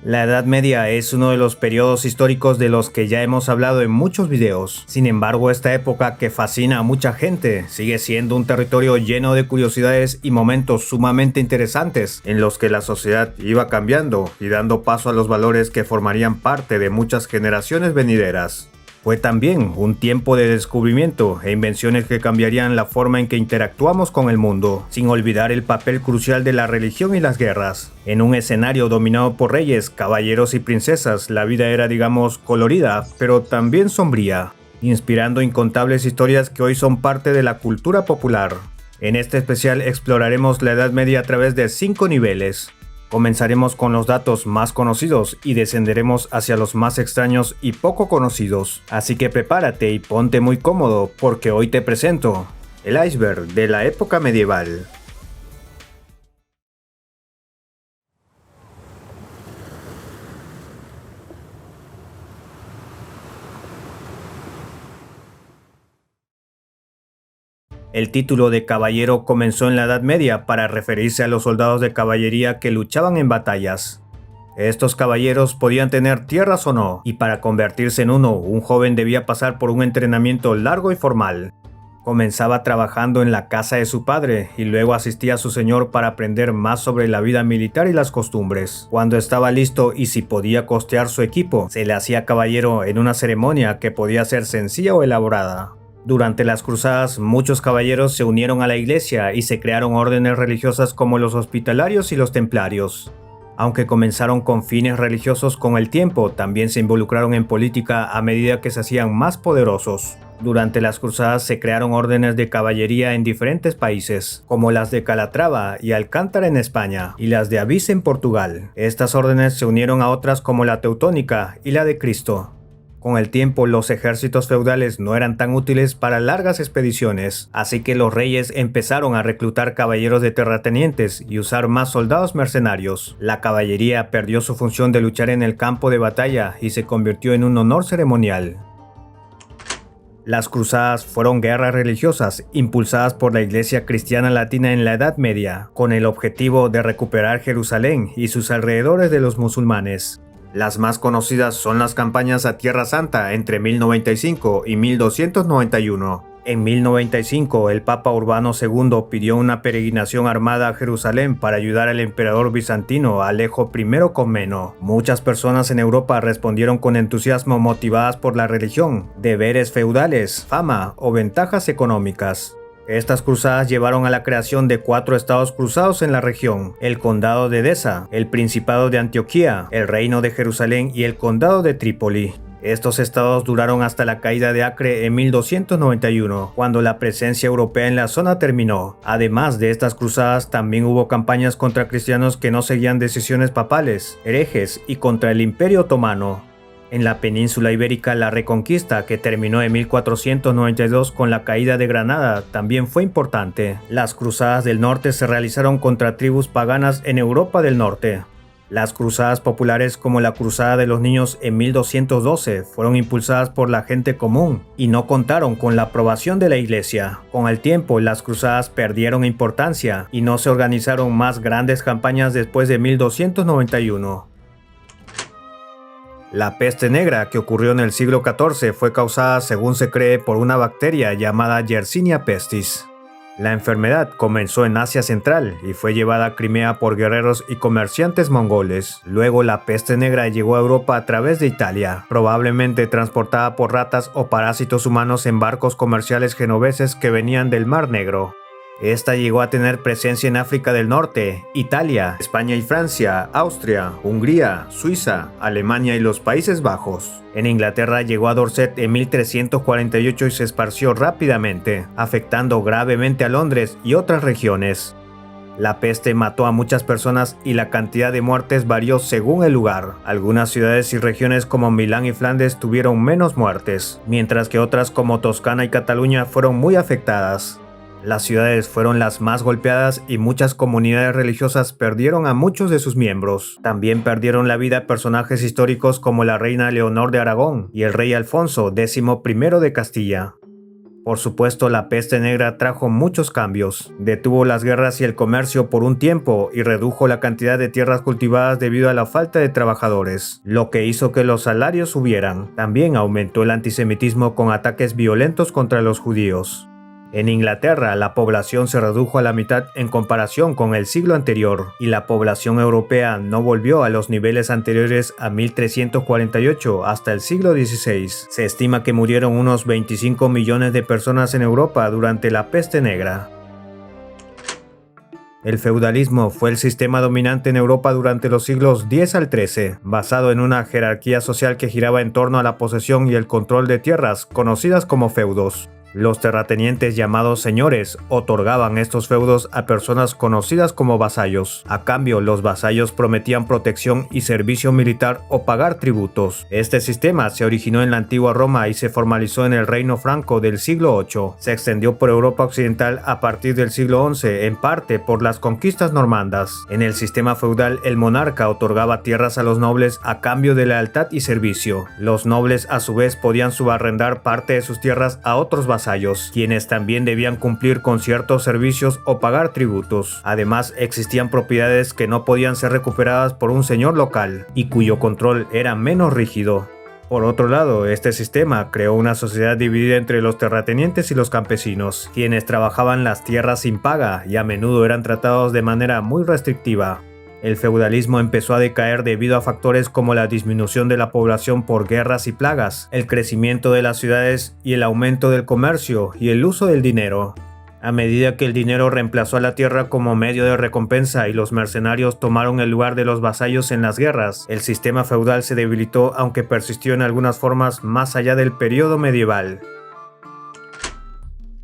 La Edad Media es uno de los periodos históricos de los que ya hemos hablado en muchos videos. Sin embargo, esta época que fascina a mucha gente sigue siendo un territorio lleno de curiosidades y momentos sumamente interesantes en los que la sociedad iba cambiando y dando paso a los valores que formarían parte de muchas generaciones venideras. Fue también un tiempo de descubrimiento e invenciones que cambiarían la forma en que interactuamos con el mundo, sin olvidar el papel crucial de la religión y las guerras. En un escenario dominado por reyes, caballeros y princesas, la vida era, digamos, colorida, pero también sombría, inspirando incontables historias que hoy son parte de la cultura popular. En este especial exploraremos la Edad Media a través de 5 niveles. Comenzaremos con los datos más conocidos y descenderemos hacia los más extraños y poco conocidos. Así que prepárate y ponte muy cómodo porque hoy te presento el iceberg de la época medieval. El título de caballero comenzó en la Edad Media para referirse a los soldados de caballería que luchaban en batallas. Estos caballeros podían tener tierras o no, y para convertirse en uno, un joven debía pasar por un entrenamiento largo y formal. Comenzaba trabajando en la casa de su padre y luego asistía a su señor para aprender más sobre la vida militar y las costumbres. Cuando estaba listo y si podía costear su equipo, se le hacía caballero en una ceremonia que podía ser sencilla o elaborada. Durante las cruzadas, muchos caballeros se unieron a la iglesia y se crearon órdenes religiosas como los hospitalarios y los templarios. Aunque comenzaron con fines religiosos con el tiempo, también se involucraron en política a medida que se hacían más poderosos. Durante las cruzadas se crearon órdenes de caballería en diferentes países, como las de Calatrava y Alcántara en España, y las de Avís en Portugal. Estas órdenes se unieron a otras como la Teutónica y la de Cristo. Con el tiempo, los ejércitos feudales no eran tan útiles para largas expediciones, así que los reyes empezaron a reclutar caballeros de terratenientes y usar más soldados mercenarios. La caballería perdió su función de luchar en el campo de batalla y se convirtió en un honor ceremonial. Las cruzadas fueron guerras religiosas impulsadas por la Iglesia cristiana latina en la Edad Media, con el objetivo de recuperar Jerusalén y sus alrededores de los musulmanes. Las más conocidas son las campañas a Tierra Santa entre 1095 y 1291. En 1095, el Papa Urbano II pidió una peregrinación armada a Jerusalén para ayudar al emperador bizantino Alejo I Comneno. Muchas personas en Europa respondieron con entusiasmo motivadas por la religión, deberes feudales, fama o ventajas económicas. Estas cruzadas llevaron a la creación de 4 estados cruzados en la región: el condado de Edesa, el principado de Antioquía, el reino de Jerusalén y el condado de Trípoli. Estos estados duraron hasta la caída de Acre en 1291, cuando la presencia europea en la zona terminó. Además de estas cruzadas, también hubo campañas contra cristianos que no seguían decisiones papales, herejes y contra el Imperio Otomano. En la península ibérica, la Reconquista, que terminó en 1492 con la caída de Granada, también fue importante. Las cruzadas del norte se realizaron contra tribus paganas en Europa del Norte. Las cruzadas populares, como la Cruzada de los Niños en 1212, fueron impulsadas por la gente común y no contaron con la aprobación de la Iglesia. Con el tiempo, las cruzadas perdieron importancia y no se organizaron más grandes campañas después de 1291. La peste negra, que ocurrió en el siglo XIV, fue causada, según se cree, por una bacteria llamada Yersinia pestis. La enfermedad comenzó en Asia Central y fue llevada a Crimea por guerreros y comerciantes mongoles. Luego la peste negra llegó a Europa a través de Italia, probablemente transportada por ratas o parásitos humanos en barcos comerciales genoveses que venían del Mar Negro. Esta llegó a tener presencia en África del Norte, Italia, España y Francia, Austria, Hungría, Suiza, Alemania y los Países Bajos. En Inglaterra llegó a Dorset en 1348 y se esparció rápidamente, afectando gravemente a Londres y otras regiones. La peste mató a muchas personas y la cantidad de muertes varió según el lugar. Algunas ciudades y regiones como Milán y Flandes tuvieron menos muertes, mientras que otras como Toscana y Cataluña fueron muy afectadas. Las ciudades fueron las más golpeadas y muchas comunidades religiosas perdieron a muchos de sus miembros. También perdieron la vida personajes históricos como la reina Leonor de Aragón y el rey Alfonso X de Castilla. Por supuesto, la peste negra trajo muchos cambios. Detuvo las guerras y el comercio por un tiempo y redujo la cantidad de tierras cultivadas debido a la falta de trabajadores, lo que hizo que los salarios subieran. También aumentó el antisemitismo con ataques violentos contra los judíos. En Inglaterra, la población se redujo a la mitad en comparación con el siglo anterior, y la población europea no volvió a los niveles anteriores a 1348 hasta el siglo XVI. Se estima que murieron unos 25 millones de personas en Europa durante la peste negra. El feudalismo fue el sistema dominante en Europa durante los siglos X al XIII, basado en una jerarquía social que giraba en torno a la posesión y el control de tierras, conocidas como feudos. Los terratenientes llamados señores otorgaban estos feudos a personas conocidas como vasallos. A cambio, los vasallos prometían protección y servicio militar o pagar tributos. Este sistema se originó en la antigua Roma y se formalizó en el Reino Franco del siglo VIII. Se extendió por Europa occidental a partir del siglo XI, en parte por las conquistas normandas. En el sistema feudal, el monarca otorgaba tierras a los nobles a cambio de lealtad y servicio. Los nobles, a su vez, podían subarrendar parte de sus tierras a otros vasallos, quienes también debían cumplir con ciertos servicios o pagar tributos. Además, existían propiedades que no podían ser recuperadas por un señor local y cuyo control era menos rígido. Por otro lado, este sistema creó una sociedad dividida entre los terratenientes y los campesinos, quienes trabajaban las tierras sin paga y a menudo eran tratados de manera muy restrictiva. El feudalismo empezó a decaer debido a factores como la disminución de la población por guerras y plagas, el crecimiento de las ciudades y el aumento del comercio y el uso del dinero. A medida que el dinero reemplazó a la tierra como medio de recompensa y los mercenarios tomaron el lugar de los vasallos en las guerras, el sistema feudal se debilitó, aunque persistió en algunas formas más allá del periodo medieval.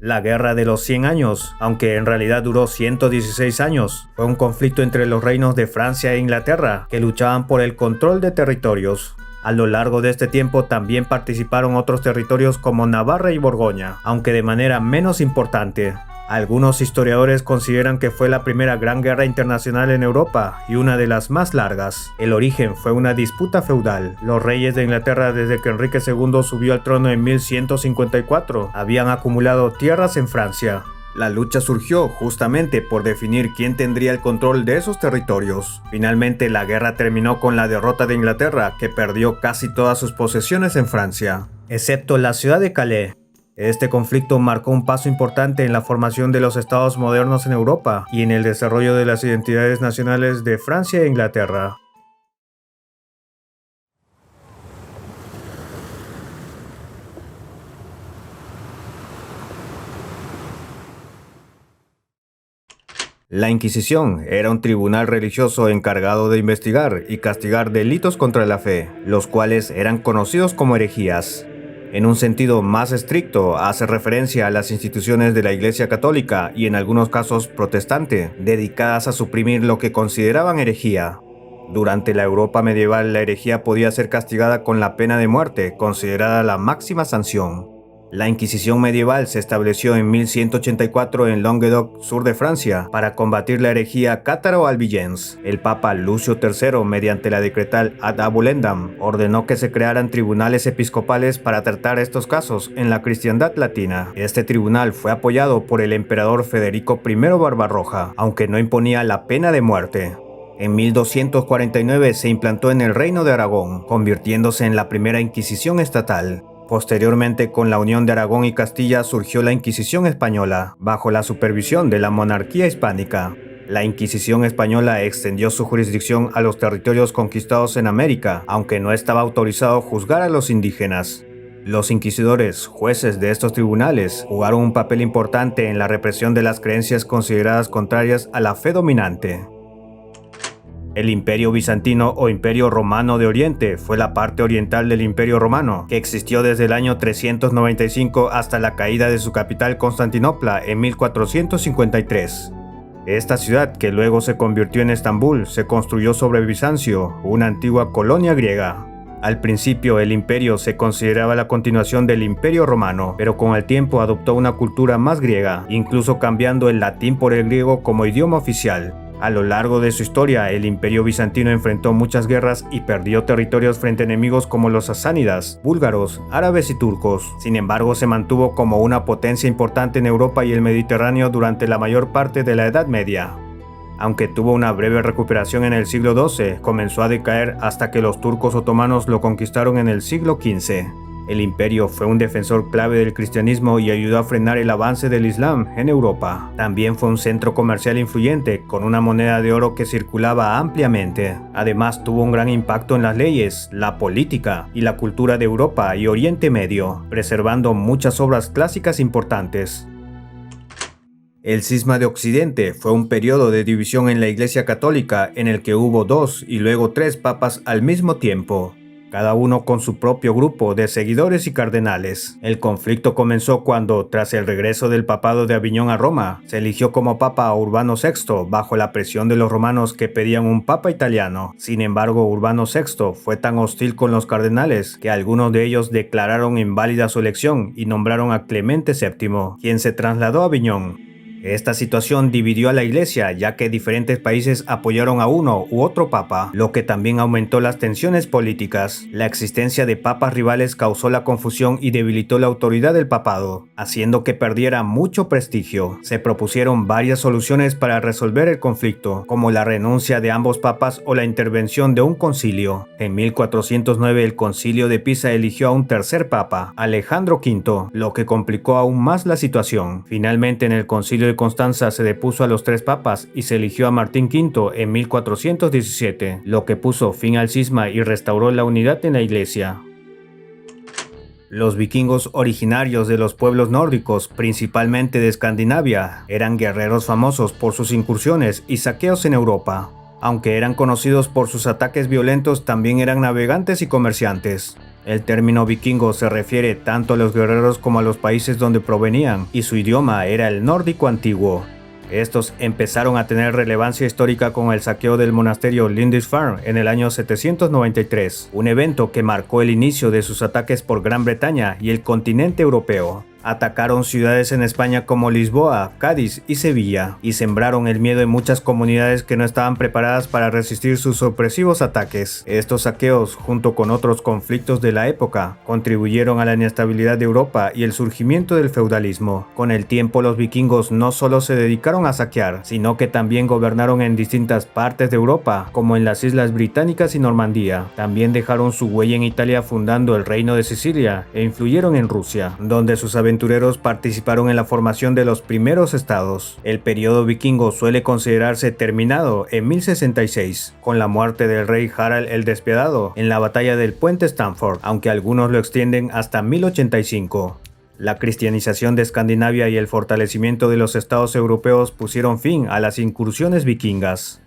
La Guerra de los 100 años, aunque en realidad duró 116 años, fue un conflicto entre los reinos de Francia e Inglaterra, que luchaban por el control de territorios. A lo largo de este tiempo también participaron otros territorios como Navarra y Borgoña, aunque de manera menos importante. Algunos historiadores consideran que fue la primera gran guerra internacional en Europa y una de las más largas. El origen fue una disputa feudal. Los reyes de Inglaterra, desde que Enrique II subió al trono en 1154, habían acumulado tierras en Francia. La lucha surgió justamente por definir quién tendría el control de esos territorios. Finalmente, la guerra terminó con la derrota de Inglaterra, que perdió casi todas sus posesiones en Francia, excepto la ciudad de Calais. Este conflicto marcó un paso importante en la formación de los estados modernos en Europa y en el desarrollo de las identidades nacionales de Francia e Inglaterra. La Inquisición era un tribunal religioso encargado de investigar y castigar delitos contra la fe, los cuales eran conocidos como herejías. En un sentido más estricto, hace referencia a las instituciones de la Iglesia Católica y en algunos casos protestante, dedicadas a suprimir lo que consideraban herejía. Durante la Europa medieval, la herejía podía ser castigada con la pena de muerte, considerada la máxima sanción. La Inquisición medieval se estableció en 1184 en Languedoc, sur de Francia, para combatir la herejía cátaro-albigense. El Papa Lucio III, mediante la decretal Ad Abulendam, ordenó que se crearan tribunales episcopales para tratar estos casos en la cristiandad latina. Este tribunal fue apoyado por el emperador Federico I Barbarroja, aunque no imponía la pena de muerte. En 1249 se implantó en el Reino de Aragón, convirtiéndose en la primera Inquisición estatal. Posteriormente, con la unión de Aragón y Castilla, surgió la Inquisición española, bajo la supervisión de la monarquía hispánica. La Inquisición española extendió su jurisdicción a los territorios conquistados en América, aunque no estaba autorizado juzgar a los indígenas. Los inquisidores, jueces de estos tribunales, jugaron un papel importante en la represión de las creencias consideradas contrarias a la fe dominante. El Imperio Bizantino o Imperio Romano de Oriente fue la parte oriental del Imperio Romano, que existió desde el año 395 hasta la caída de su capital Constantinopla en 1453. Esta ciudad, que luego se convirtió en Estambul, se construyó sobre Bizancio, una antigua colonia griega. Al principio, el imperio se consideraba la continuación del Imperio Romano, pero con el tiempo adoptó una cultura más griega, incluso cambiando el latín por el griego como idioma oficial. A lo largo de su historia, el Imperio bizantino enfrentó muchas guerras y perdió territorios frente a enemigos como los sasánidas, búlgaros, árabes y turcos. Sin embargo, se mantuvo como una potencia importante en Europa y el Mediterráneo durante la mayor parte de la Edad Media. Aunque tuvo una breve recuperación en el siglo XII, comenzó a decaer hasta que los turcos otomanos lo conquistaron en el siglo XV. El imperio fue un defensor clave del cristianismo y ayudó a frenar el avance del Islam en Europa. También fue un centro comercial influyente, con una moneda de oro que circulaba ampliamente. Además, tuvo un gran impacto en las leyes, la política y la cultura de Europa y Oriente Medio, preservando muchas obras clásicas importantes. El Cisma de Occidente fue un periodo de división en la Iglesia Católica en el que hubo 2 y luego 3 papas al mismo tiempo, cada uno con su propio grupo de seguidores y cardenales. El conflicto comenzó cuando, tras el regreso del papado de Aviñón a Roma, se eligió como papa a Urbano VI bajo la presión de los romanos que pedían un papa italiano. Sin embargo, Urbano VI fue tan hostil con los cardenales que algunos de ellos declararon inválida su elección y nombraron a Clemente VII, quien se trasladó a Aviñón. Esta situación dividió a la iglesia, ya que diferentes países apoyaron a uno u otro papa, lo que también aumentó las tensiones políticas. La existencia de papas rivales causó la confusión y debilitó la autoridad del papado, haciendo que perdiera mucho prestigio. Se propusieron varias soluciones para resolver el conflicto, como la renuncia de ambos papas o la intervención de un concilio. En 1409 el concilio de Pisa eligió a un tercer papa, Alejandro V, lo que complicó aún más la situación. Finalmente, en el concilio de Constanza se depuso a los 3 papas y se eligió a Martín V en 1417, lo que puso fin al cisma y restauró la unidad en la iglesia. Los vikingos originarios de los pueblos nórdicos, principalmente de Escandinavia, eran guerreros famosos por sus incursiones y saqueos en Europa. Aunque eran conocidos por sus ataques violentos, también eran navegantes y comerciantes. El término vikingo se refiere tanto a los guerreros como a los países donde provenían, y su idioma era el nórdico antiguo. Estos empezaron a tener relevancia histórica con el saqueo del monasterio Lindisfarne en el año 793, un evento que marcó el inicio de sus ataques por Gran Bretaña y el continente europeo. Atacaron ciudades en España como Lisboa, Cádiz y Sevilla, y sembraron el miedo en muchas comunidades que no estaban preparadas para resistir sus opresivos ataques. Estos saqueos, junto con otros conflictos de la época, contribuyeron a la inestabilidad de Europa y el surgimiento del feudalismo. Con el tiempo, los vikingos no solo se dedicaron a saquear, sino que también gobernaron en distintas partes de Europa, como en las Islas Británicas y Normandía. También dejaron su huella en Italia fundando el Reino de Sicilia e influyeron en Rusia, donde sus aventureros participaron en la formación de los primeros estados. El periodo vikingo suele considerarse terminado en 1066, con la muerte del rey Harald el Despiadado en la batalla del puente Stamford, aunque algunos lo extienden hasta 1085. La cristianización de Escandinavia y el fortalecimiento de los estados europeos pusieron fin a las incursiones vikingas.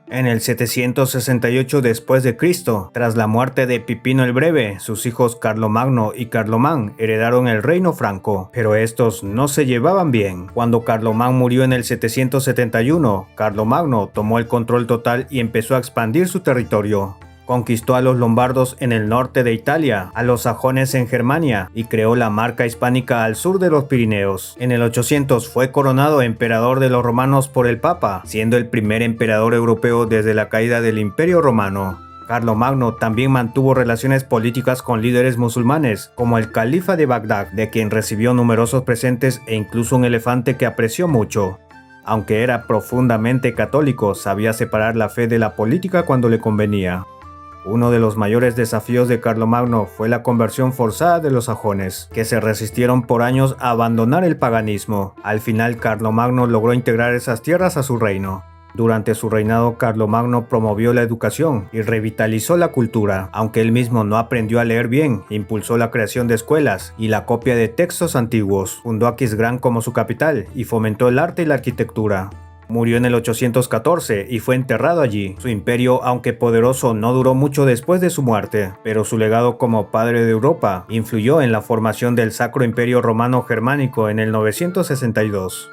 En el 768 después de Cristo, tras la muerte de Pipino el Breve, sus hijos Carlomagno y Carlomán heredaron el reino franco, pero estos no se llevaban bien. Cuando Carlomán murió en el 771, Carlomagno tomó el control total y empezó a expandir su territorio. Conquistó a los lombardos en el norte de Italia, a los sajones en Germania y creó la marca hispánica al sur de los Pirineos. En el 800 fue coronado emperador de los romanos por el Papa, siendo el primer emperador europeo desde la caída del Imperio Romano. Carlomagno también mantuvo relaciones políticas con líderes musulmanes, como el califa de Bagdad, de quien recibió numerosos presentes e incluso un elefante que apreció mucho. Aunque era profundamente católico, sabía separar la fe de la política cuando le convenía. Uno de los mayores desafíos de Carlomagno fue la conversión forzada de los sajones, que se resistieron por años a abandonar el paganismo. Al final, Carlomagno logró integrar esas tierras a su reino. Durante su reinado, Carlomagno promovió la educación y revitalizó la cultura. Aunque él mismo no aprendió a leer bien, impulsó la creación de escuelas y la copia de textos antiguos. Fundó Aquisgrán como su capital y fomentó el arte y la arquitectura. Murió en el 814 y fue enterrado allí. Su imperio, aunque poderoso, no duró mucho después de su muerte, pero su legado como padre de Europa influyó en la formación del Sacro Imperio Romano Germánico en el 962.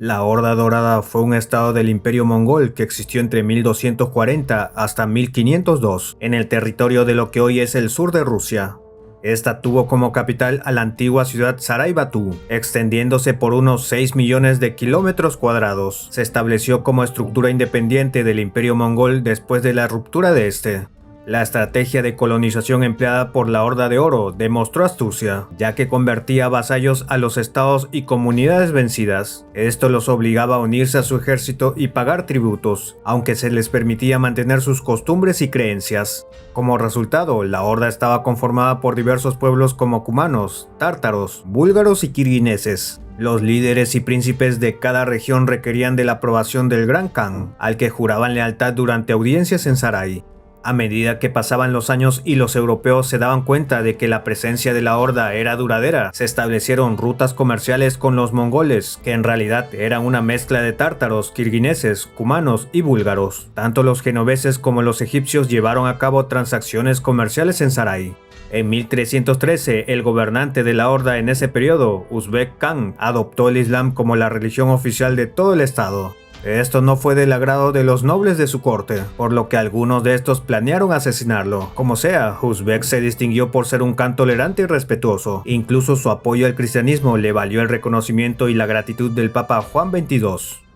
La Horda Dorada fue un estado del Imperio Mongol que existió entre 1240 hasta 1502 en el territorio de lo que hoy es el sur de Rusia. Esta tuvo como capital a la antigua ciudad Sarai Batu, extendiéndose por unos 6 millones de kilómetros cuadrados. Se estableció como estructura independiente del Imperio Mongol después de la ruptura de este. La estrategia de colonización empleada por la Horda de Oro demostró astucia, ya que convertía vasallos a los estados y comunidades vencidas. Esto los obligaba a unirse a su ejército y pagar tributos, aunque se les permitía mantener sus costumbres y creencias. Como resultado, la Horda estaba conformada por diversos pueblos como cumanos, tártaros, búlgaros y kirguineses. Los líderes y príncipes de cada región requerían de la aprobación del Gran Khan, al que juraban lealtad durante audiencias en Sarai. A medida que pasaban los años y los europeos se daban cuenta de que la presencia de la Horda era duradera, se establecieron rutas comerciales con los mongoles, que en realidad eran una mezcla de tártaros, kirguineses, cumanos y búlgaros. Tanto los genoveses como los egipcios llevaron a cabo transacciones comerciales en Sarai. En 1313, el gobernante de la Horda en ese periodo, Uzbek Khan, adoptó el Islam como la religión oficial de todo el estado. Esto no fue del agrado de los nobles de su corte, por lo que algunos de estos planearon asesinarlo. Como sea, Uzbek se distinguió por ser un Khan tolerante y respetuoso. Incluso su apoyo al cristianismo le valió el reconocimiento y la gratitud del Papa Juan XXII.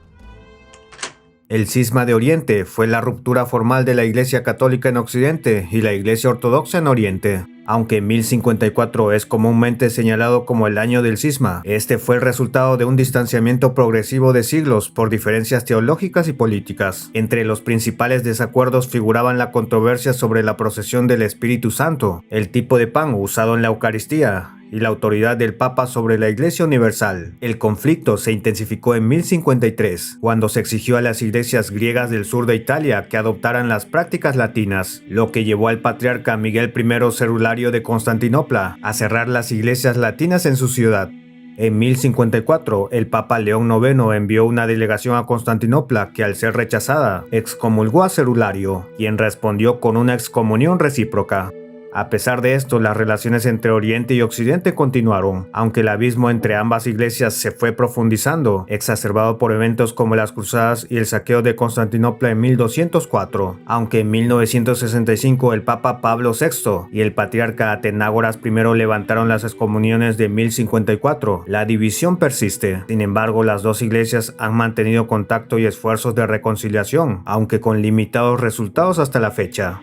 El Cisma de Oriente fue la ruptura formal de la Iglesia Católica en Occidente y la Iglesia Ortodoxa en Oriente. Aunque 1054 es comúnmente señalado como el año del cisma, este fue el resultado de un distanciamiento progresivo de siglos por diferencias teológicas y políticas. Entre los principales desacuerdos figuraban la controversia sobre la procesión del Espíritu Santo, el tipo de pan usado en la Eucaristía, y la autoridad del Papa sobre la Iglesia Universal. El conflicto se intensificó en 1053, cuando se exigió a las iglesias griegas del sur de Italia que adoptaran las prácticas latinas, lo que llevó al patriarca Miguel I Cerulario de Constantinopla a cerrar las iglesias latinas en su ciudad. En 1054, el Papa León IX envió una delegación a Constantinopla que, al ser rechazada, excomulgó a Cerulario, quien respondió con una excomunión recíproca. A pesar de esto, las relaciones entre Oriente y Occidente continuaron, aunque el abismo entre ambas iglesias se fue profundizando, exacerbado por eventos como las cruzadas y el saqueo de Constantinopla en 1204, aunque en 1965 el Papa Pablo VI y el patriarca Atenágoras I levantaron las excomuniones de 1054, la división persiste. Sin embargo, las dos iglesias han mantenido contacto y esfuerzos de reconciliación, aunque con limitados resultados hasta la fecha.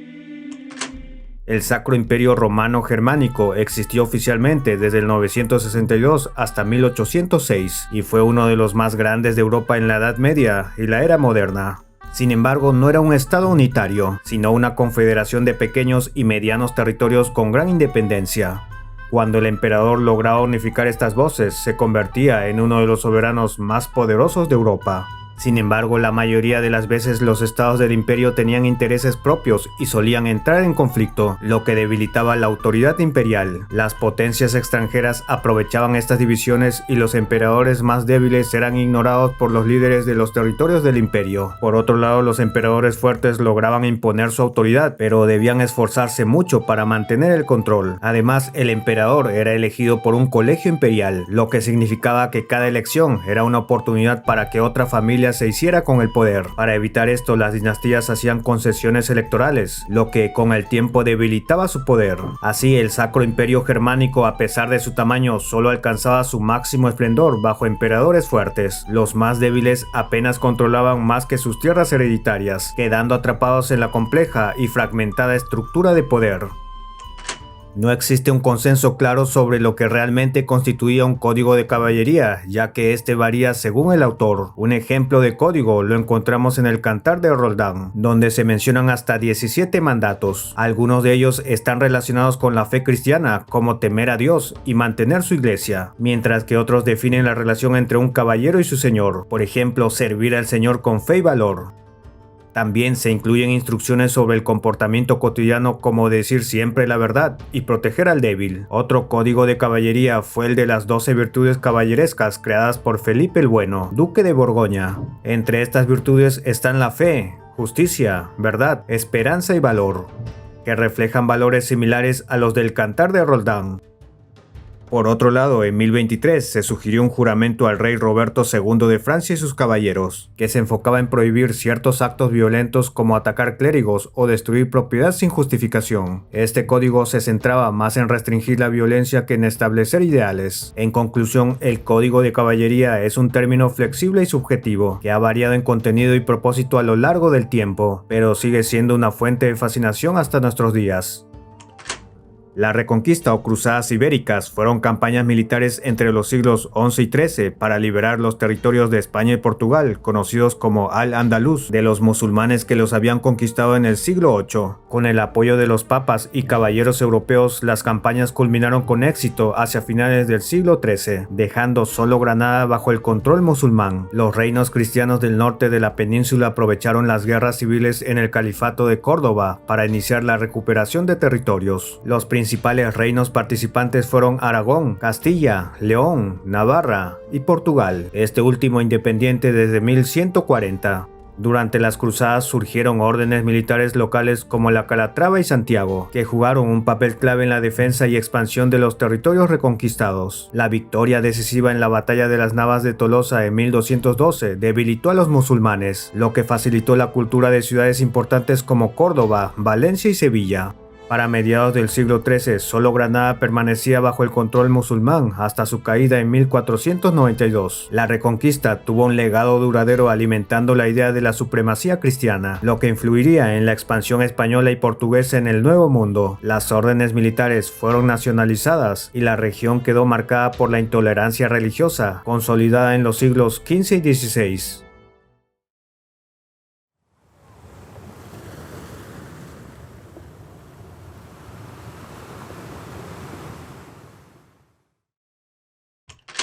El Sacro Imperio Romano Germánico existió oficialmente desde el 962 hasta 1806 y fue uno de los más grandes de Europa en la Edad Media y la Era Moderna. Sin embargo, no era un estado unitario, sino una confederación de pequeños y medianos territorios con gran independencia. Cuando el emperador lograba unificar estas voces, se convertía en uno de los soberanos más poderosos de Europa. Sin embargo, la mayoría de las veces los estados del imperio tenían intereses propios y solían entrar en conflicto, lo que debilitaba la autoridad imperial. Las potencias extranjeras aprovechaban estas divisiones y los emperadores más débiles eran ignorados por los líderes de los territorios del imperio. Por otro lado, los emperadores fuertes lograban imponer su autoridad, pero debían esforzarse mucho para mantener el control. Además, el emperador era elegido por un colegio imperial, lo que significaba que cada elección era una oportunidad para que otra familia se hiciera con el poder. Para evitar esto, las dinastías hacían concesiones electorales, lo que con el tiempo debilitaba su poder. Así, el Sacro Imperio Germánico, a pesar de su tamaño, solo alcanzaba su máximo esplendor bajo emperadores fuertes. Los más débiles apenas controlaban más que sus tierras hereditarias, quedando atrapados en la compleja y fragmentada estructura de poder. No existe un consenso claro sobre lo que realmente constituía un código de caballería, ya que este varía según el autor. Un ejemplo de código lo encontramos en el Cantar de Roldán, donde se mencionan hasta 17 mandatos. Algunos de ellos están relacionados con la fe cristiana, como temer a Dios y mantener su iglesia, mientras que otros definen la relación entre un caballero y su señor, por ejemplo, servir al señor con fe y valor. También se incluyen instrucciones sobre el comportamiento cotidiano, como decir siempre la verdad y proteger al débil. Otro código de caballería fue el de las 12 virtudes caballerescas creadas por Felipe el Bueno, duque de Borgoña. Entre estas virtudes están la fe, justicia, verdad, esperanza y valor, que reflejan valores similares a los del Cantar de Roldán. Por otro lado, en 1023 se sugirió un juramento al rey Roberto II de Francia y sus caballeros, que se enfocaba en prohibir ciertos actos violentos como atacar clérigos o destruir propiedad sin justificación. Este código se centraba más en restringir la violencia que en establecer ideales. En conclusión, el Código de Caballería es un término flexible y subjetivo, que ha variado en contenido y propósito a lo largo del tiempo, pero sigue siendo una fuente de fascinación hasta nuestros días. La Reconquista o Cruzadas Ibéricas fueron campañas militares entre los siglos XI y XIII para liberar los territorios de España y Portugal, conocidos como Al-Andalus, de los musulmanes que los habían conquistado en el siglo VIII. Con el apoyo de los papas y caballeros europeos, las campañas culminaron con éxito hacia finales del siglo XIII, dejando solo Granada bajo el control musulmán. Los reinos cristianos del norte de la península aprovecharon las guerras civiles en el Califato de Córdoba para iniciar la recuperación de territorios. Los principales reinos participantes fueron Aragón, Castilla, León, Navarra y Portugal, este último independiente desde 1140. Durante las cruzadas surgieron órdenes militares locales como la Calatrava y Santiago, que jugaron un papel clave en la defensa y expansión de los territorios reconquistados. La victoria decisiva en la batalla de las Navas de Tolosa en 1212 debilitó a los musulmanes, lo que facilitó la cultura de ciudades importantes como Córdoba, Valencia y Sevilla. Para mediados del siglo XIII, solo Granada permanecía bajo el control musulmán hasta su caída en 1492. La Reconquista tuvo un legado duradero alimentando la idea de la supremacía cristiana, lo que influiría en la expansión española y portuguesa en el Nuevo Mundo. Las órdenes militares fueron nacionalizadas y la región quedó marcada por la intolerancia religiosa, consolidada en los siglos XV y XVI.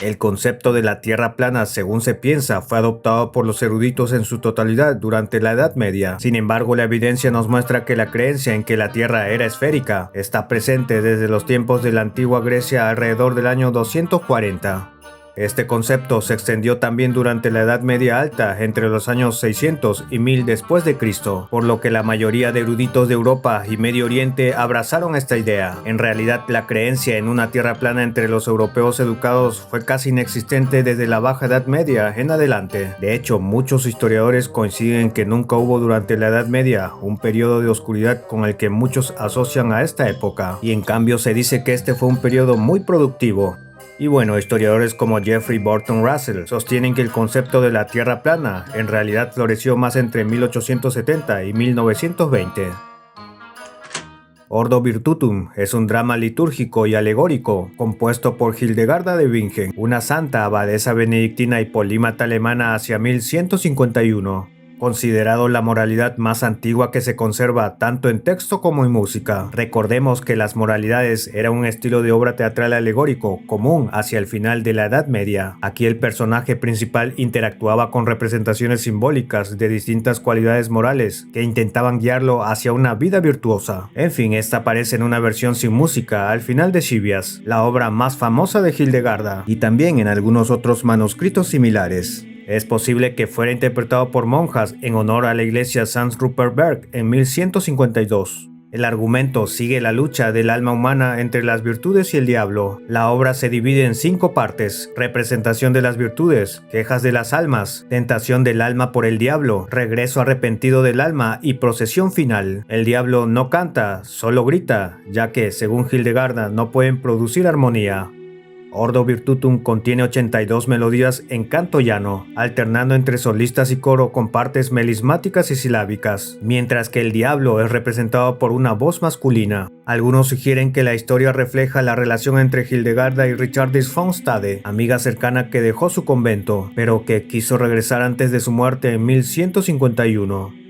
El concepto de la Tierra plana, según se piensa, fue adoptado por los eruditos en su totalidad durante la Edad Media. Sin embargo, la evidencia nos muestra que la creencia en que la Tierra era esférica está presente desde los tiempos de la antigua Grecia alrededor del año 240. Este concepto se extendió también durante la Edad Media Alta, entre los años 600 y 1000 después de Cristo, por lo que la mayoría de eruditos de Europa y Medio Oriente abrazaron esta idea. En realidad, la creencia en una tierra plana entre los europeos educados fue casi inexistente desde la Baja Edad Media en adelante. De hecho, muchos historiadores coinciden en que nunca hubo durante la Edad Media un periodo de oscuridad con el que muchos asocian a esta época, y en cambio se dice que este fue un periodo muy productivo. Y bueno, historiadores como Jeffrey Burton Russell sostienen que el concepto de la Tierra plana en realidad floreció más entre 1870 y 1920. Ordo Virtutum es un drama litúrgico y alegórico compuesto por Hildegarda de Bingen, una santa abadesa benedictina y polímata alemana hacia 1151. Considerado la moralidad más antigua que se conserva tanto en texto como en música. Recordemos que las moralidades era un estilo de obra teatral alegórico común hacia el final de la Edad Media. Aquí el personaje principal interactuaba con representaciones simbólicas de distintas cualidades morales que intentaban guiarlo hacia una vida virtuosa. En fin, esta aparece en una versión sin música al final de Scivias, la obra más famosa de Hildegarda, y también en algunos otros manuscritos similares. Es posible que fuera interpretado por monjas en honor a la iglesia St. Rupert Berg en 1152. El argumento sigue la lucha del alma humana entre las virtudes y el diablo. La obra se divide en 5 partes: representación de las virtudes, quejas de las almas, tentación del alma por el diablo, regreso arrepentido del alma y procesión final. El diablo no canta, solo grita, ya que, según Hildegarda, no pueden producir armonía. Ordo Virtutum contiene 82 melodías en canto llano, alternando entre solistas y coro con partes melismáticas y silábicas, mientras que el diablo es representado por una voz masculina. Algunos sugieren que la historia refleja la relación entre Hildegarda y Richardis von Stade, amiga cercana que dejó su convento, pero que quiso regresar antes de su muerte en 1151.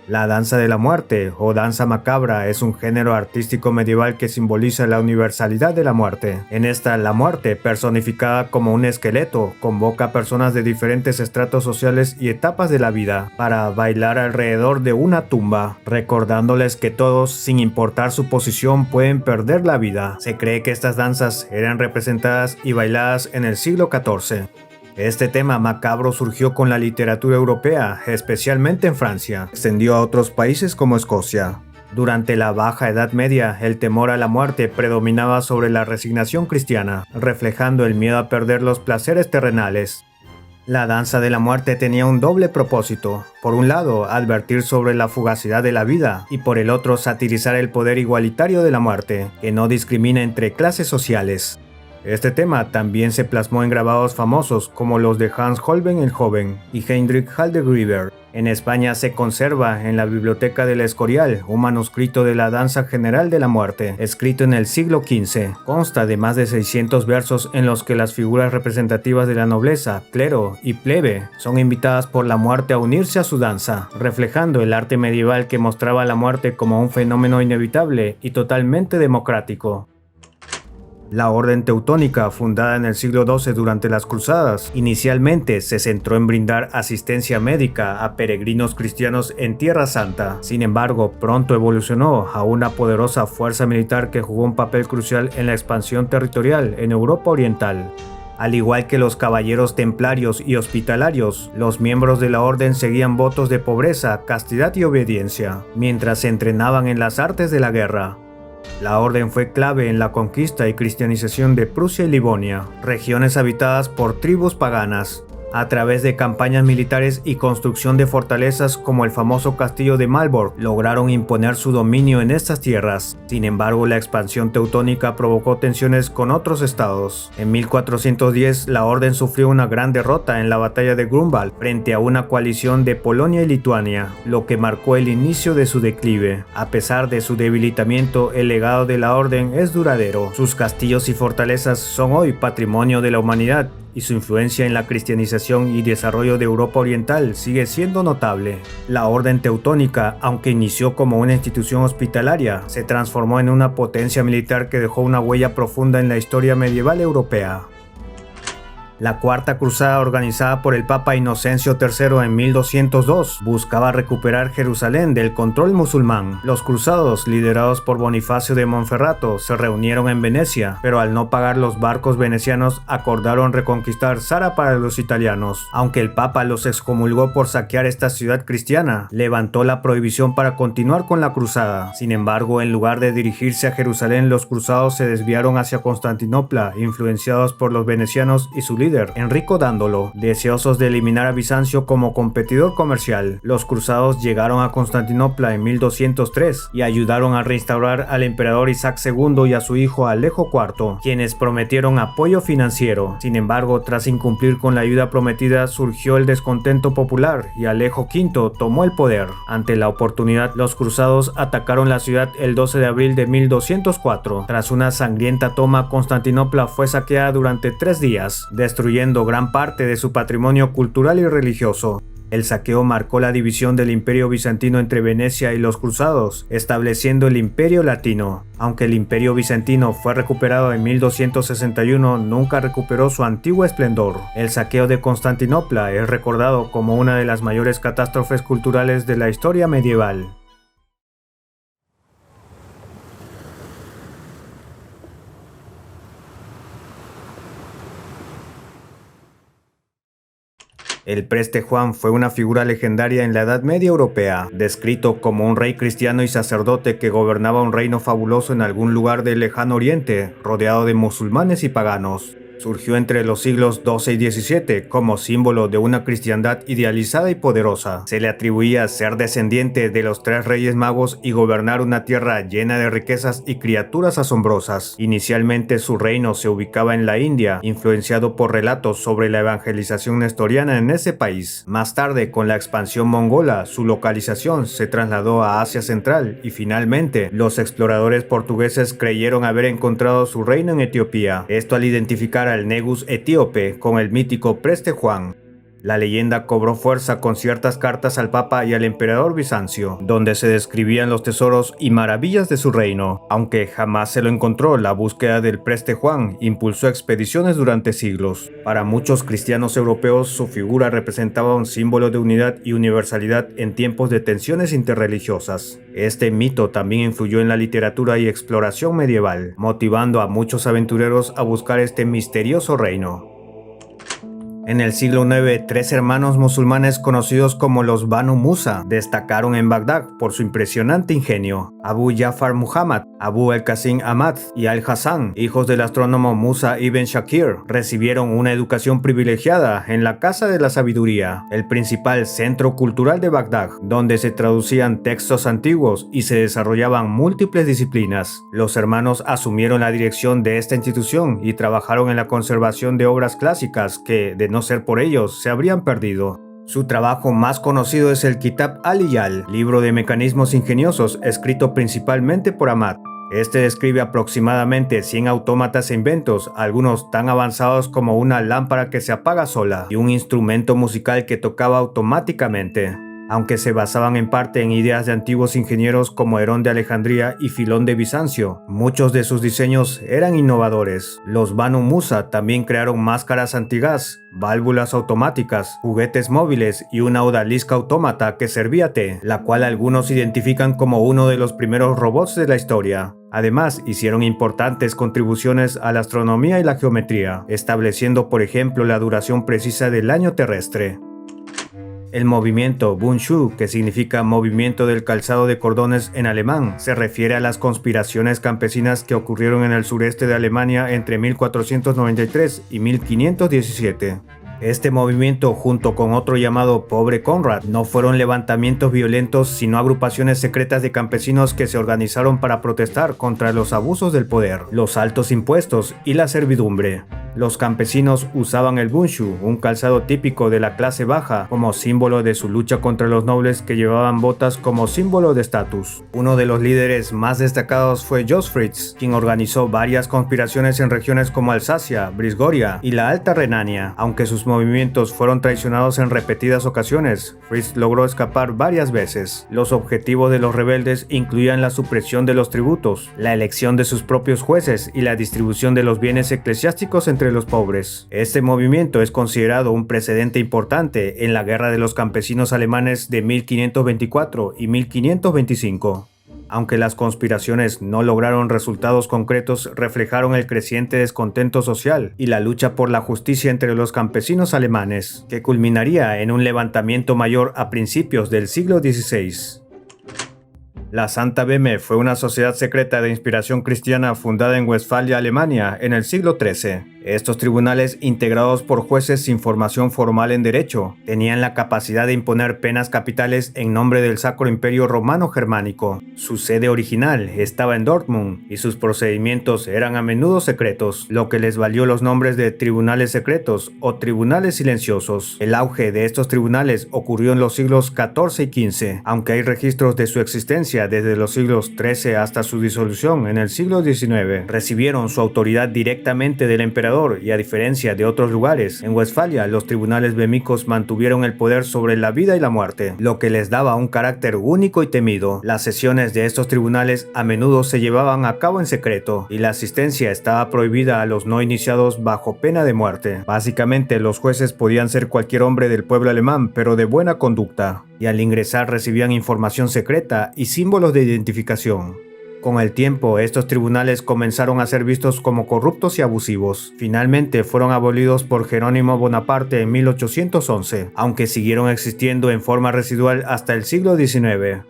La danza de la muerte, o danza macabra, es un género artístico medieval que simboliza la universalidad de la muerte. En esta, la muerte, personificada como un esqueleto, convoca a personas de diferentes estratos sociales y etapas de la vida para bailar alrededor de una tumba, recordándoles que todos, sin importar su posición, pueden perder la vida. Se cree que estas danzas eran representadas y bailadas en el siglo XIV. Este tema macabro surgió con la literatura europea, especialmente en Francia. Extendió a otros países como Escocia. Durante la Baja Edad Media, el temor a la muerte predominaba sobre la resignación cristiana, reflejando el miedo a perder los placeres terrenales. La danza de la muerte tenía un doble propósito. Por un lado, advertir sobre la fugacidad de la vida, y por el otro, satirizar el poder igualitario de la muerte, que no discrimina entre clases sociales. Este tema también se plasmó en grabados famosos como los de Hans Holbein el Joven y Heinrich Haldegrever. En España se conserva en la Biblioteca del Escorial un manuscrito de la Danza General de la Muerte, escrito en el siglo XV. Consta de más de 600 versos en los que las figuras representativas de la nobleza, clero y plebe son invitadas por la muerte a unirse a su danza, reflejando el arte medieval que mostraba la muerte como un fenómeno inevitable y totalmente democrático. La Orden Teutónica, fundada en el siglo XII durante las Cruzadas, inicialmente se centró en brindar asistencia médica a peregrinos cristianos en Tierra Santa. Sin embargo, pronto evolucionó a una poderosa fuerza militar que jugó un papel crucial en la expansión territorial en Europa Oriental. Al igual que los caballeros templarios y hospitalarios, los miembros de la orden seguían votos de pobreza, castidad y obediencia, mientras se entrenaban en las artes de la guerra. La orden fue clave en la conquista y cristianización de Prusia y Livonia, regiones habitadas por tribus paganas, a través de campañas militares y construcción de fortalezas como el famoso castillo de Malbork, lograron imponer su dominio en estas tierras. Sin embargo, la expansión teutónica provocó tensiones con otros estados. En 1410, la orden sufrió una gran derrota en la batalla de Grunwald frente a una coalición de Polonia y Lituania, lo que marcó el inicio de su declive. A pesar de su debilitamiento, el legado de la orden es duradero. Sus castillos y fortalezas son hoy patrimonio de la humanidad, y su influencia en la cristianización y desarrollo de Europa Oriental sigue siendo notable. La Orden Teutónica, aunque inició como una institución hospitalaria, se transformó en una potencia militar que dejó una huella profunda en la historia medieval europea. La Cuarta Cruzada, organizada por el Papa Inocencio III en 1202, buscaba recuperar Jerusalén del control musulmán. Los cruzados, liderados por Bonifacio de Monferrato, se reunieron en Venecia, pero al no pagar los barcos venecianos, acordaron reconquistar Zara para los italianos. Aunque el Papa los excomulgó por saquear esta ciudad cristiana, levantó la prohibición para continuar con la cruzada. Sin embargo, en lugar de dirigirse a Jerusalén, los cruzados se desviaron hacia Constantinopla, influenciados por los venecianos y su líder, Enrico Dándolo. Deseosos de eliminar a Bizancio como competidor comercial, los cruzados llegaron a Constantinopla en 1203 y ayudaron a restaurar al emperador Isaac II y a su hijo Alejo IV, quienes prometieron apoyo financiero. Sin embargo, tras incumplir con la ayuda prometida, surgió el descontento popular y Alejo V tomó el poder. Ante la oportunidad, los cruzados atacaron la ciudad el 12 de abril de 1204. Tras una sangrienta toma, Constantinopla fue saqueada durante 3 días, destruyendo gran parte de su patrimonio cultural y religioso. El saqueo marcó la división del Imperio Bizantino entre Venecia y los cruzados, estableciendo el Imperio Latino. Aunque el Imperio Bizantino fue recuperado en 1261, nunca recuperó su antiguo esplendor. El saqueo de Constantinopla es recordado como una de las mayores catástrofes culturales de la historia medieval. El preste Juan fue una figura legendaria en la Edad Media europea, descrito como un rey cristiano y sacerdote que gobernaba un reino fabuloso en algún lugar del lejano oriente, rodeado de musulmanes y paganos. Surgió entre los siglos XII y XVII como símbolo de una cristiandad idealizada y poderosa. Se le atribuía ser descendiente de los 3 reyes magos y gobernar una tierra llena de riquezas y criaturas asombrosas. Inicialmente su reino se ubicaba en la India, influenciado por relatos sobre la evangelización nestoriana en ese país. Más tarde, con la expansión mongola, su localización se trasladó a Asia Central y finalmente los exploradores portugueses creyeron haber encontrado su reino en Etiopía. Esto al identificar al Negus etíope con el mítico preste Juan. La leyenda cobró fuerza con ciertas cartas al Papa y al emperador Bizancio, donde se describían los tesoros y maravillas de su reino. Aunque jamás se lo encontró, la búsqueda del preste Juan impulsó expediciones durante siglos. Para muchos cristianos europeos, su figura representaba un símbolo de unidad y universalidad en tiempos de tensiones interreligiosas. Este mito también influyó en la literatura y exploración medieval, motivando a muchos aventureros a buscar este misterioso reino. En el siglo IX, 3 hermanos musulmanes conocidos como los Banu Musa destacaron en Bagdad por su impresionante ingenio. Abu Ja'far Muhammad, Abu el-Qasim Ahmad y Al-Hassan, hijos del astrónomo Musa ibn Shakir, recibieron una educación privilegiada en la Casa de la Sabiduría, el principal centro cultural de Bagdad, donde se traducían textos antiguos y se desarrollaban múltiples disciplinas. Los hermanos asumieron la dirección de esta institución y trabajaron en la conservación de obras clásicas que, de no ser por ellos, se habrían perdido. Su trabajo más conocido es el Kitab al-Iyal, libro de mecanismos ingeniosos escrito principalmente por Ahmad. Este describe aproximadamente 100 autómatas e inventos, algunos tan avanzados como una lámpara que se apaga sola y un instrumento musical que tocaba automáticamente. Aunque se basaban en parte en ideas de antiguos ingenieros como Herón de Alejandría y Filón de Bizancio, muchos de sus diseños eran innovadores. Los Banu Musa también crearon máscaras antigas, válvulas automáticas, juguetes móviles y una odalisca autómata que servía té, la cual algunos identifican como uno de los primeros robots de la historia. Además, hicieron importantes contribuciones a la astronomía y la geometría, estableciendo por ejemplo la duración precisa del año terrestre. El movimiento Bundschuh, que significa movimiento del calzado de cordones en alemán, se refiere a las conspiraciones campesinas que ocurrieron en el sureste de Alemania entre 1493 y 1517. Este movimiento, junto con otro llamado Pobre Conrad, no fueron levantamientos violentos, sino agrupaciones secretas de campesinos que se organizaron para protestar contra los abusos del poder, los altos impuestos y la servidumbre. Los campesinos usaban el Bundschuh, un calzado típico de la clase baja, como símbolo de su lucha contra los nobles que llevaban botas como símbolo de estatus. Uno de los líderes más destacados fue Jos Fritz, quien organizó varias conspiraciones en regiones como Alsacia, Brisgoria y la Alta Renania. Aunque sus movimientos fueron traicionados en repetidas ocasiones, Fritz logró escapar varias veces. Los objetivos de los rebeldes incluían la supresión de los tributos, la elección de sus propios jueces y la distribución de los bienes eclesiásticos entre los pobres. Este movimiento es considerado un precedente importante en la Guerra de los Campesinos Alemanes de 1524 y 1525. Aunque las conspiraciones no lograron resultados concretos, reflejaron el creciente descontento social y la lucha por la justicia entre los campesinos alemanes, que culminaría en un levantamiento mayor a principios del siglo XVI. La Santa Beme fue una sociedad secreta de inspiración cristiana fundada en Westfalia, Alemania, en el siglo XIII. Estos tribunales, integrados por jueces sin formación formal en derecho, tenían la capacidad de imponer penas capitales en nombre del Sacro Imperio Romano Germánico. Su sede original estaba en Dortmund y sus procedimientos eran a menudo secretos, lo que les valió los nombres de tribunales secretos o tribunales silenciosos. El auge de estos tribunales ocurrió en los siglos XIV y XV, aunque hay registros de su existencia desde los siglos XIII hasta su disolución en el siglo XIX. Recibieron su autoridad directamente del emperador y a diferencia de otros lugares, en Westfalia los tribunales bémicos mantuvieron el poder sobre la vida y la muerte, lo que les daba un carácter único y temido. Las sesiones de estos tribunales a menudo se llevaban a cabo en secreto y la asistencia estaba prohibida a los no iniciados bajo pena de muerte. Básicamente los jueces podían ser cualquier hombre del pueblo alemán, pero de buena conducta, y al ingresar recibían información secreta y símbolos de identificación. Con el tiempo, estos tribunales comenzaron a ser vistos como corruptos y abusivos. Finalmente fueron abolidos por Jerónimo Bonaparte en 1811, aunque siguieron existiendo en forma residual hasta el siglo XIX.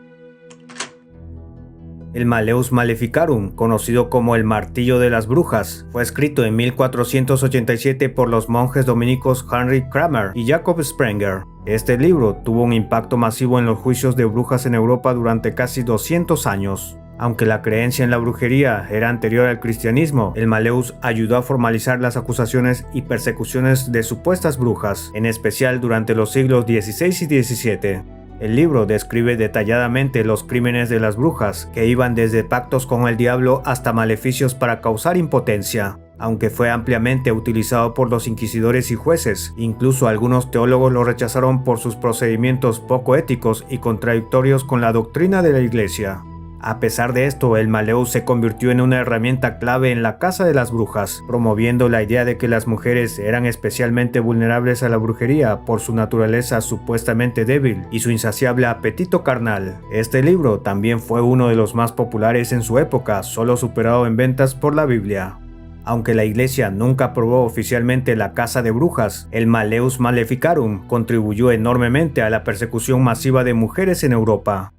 El Malleus Maleficarum, conocido como el Martillo de las Brujas, fue escrito en 1487 por los monjes dominicos Heinrich Kramer y Jakob Sprenger. Este libro tuvo un impacto masivo en los juicios de brujas en Europa durante casi 200 años. Aunque la creencia en la brujería era anterior al cristianismo, el Malleus ayudó a formalizar las acusaciones y persecuciones de supuestas brujas, en especial durante los siglos XVI y XVII. El libro describe detalladamente los crímenes de las brujas, que iban desde pactos con el diablo hasta maleficios para causar impotencia. Aunque fue ampliamente utilizado por los inquisidores y jueces, incluso algunos teólogos lo rechazaron por sus procedimientos poco éticos y contradictorios con la doctrina de la Iglesia. A pesar de esto, el Malleus se convirtió en una herramienta clave en la caza de las brujas, promoviendo la idea de que las mujeres eran especialmente vulnerables a la brujería por su naturaleza supuestamente débil y su insaciable apetito carnal. Este libro también fue uno de los más populares en su época, solo superado en ventas por la Biblia. Aunque la Iglesia nunca aprobó oficialmente la caza de brujas, el Malleus Maleficarum contribuyó enormemente a la persecución masiva de mujeres en Europa.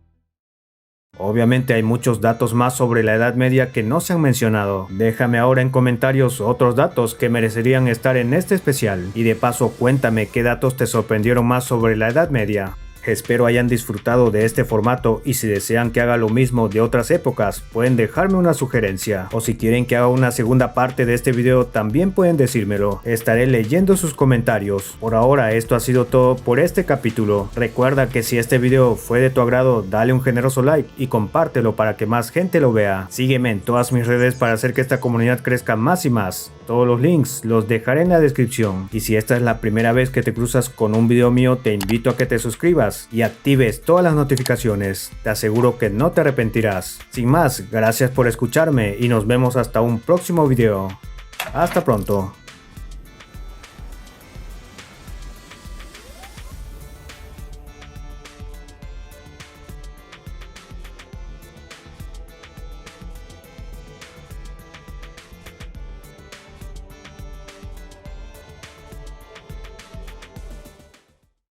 Obviamente hay muchos datos más sobre la Edad Media que no se han mencionado. Déjame ahora en comentarios otros datos que merecerían estar en este especial. Y de paso cuéntame qué datos te sorprendieron más sobre la Edad Media. Espero hayan disfrutado de este formato y si desean que haga lo mismo de otras épocas, pueden dejarme una sugerencia. O si quieren que haga una segunda parte de este video, también pueden decírmelo. Estaré leyendo sus comentarios. Por ahora esto ha sido todo por este capítulo. Recuerda que si este video fue de tu agrado, dale un generoso like y compártelo para que más gente lo vea. Sígueme en todas mis redes para hacer que esta comunidad crezca más y más. Todos los links los dejaré en la descripción. Y si esta es la primera vez que te cruzas con un video mío, te invito a que te suscribas y actives todas las notificaciones. Te aseguro que no te arrepentirás. Sin más, gracias por escucharme y nos vemos hasta un próximo video. Hasta pronto.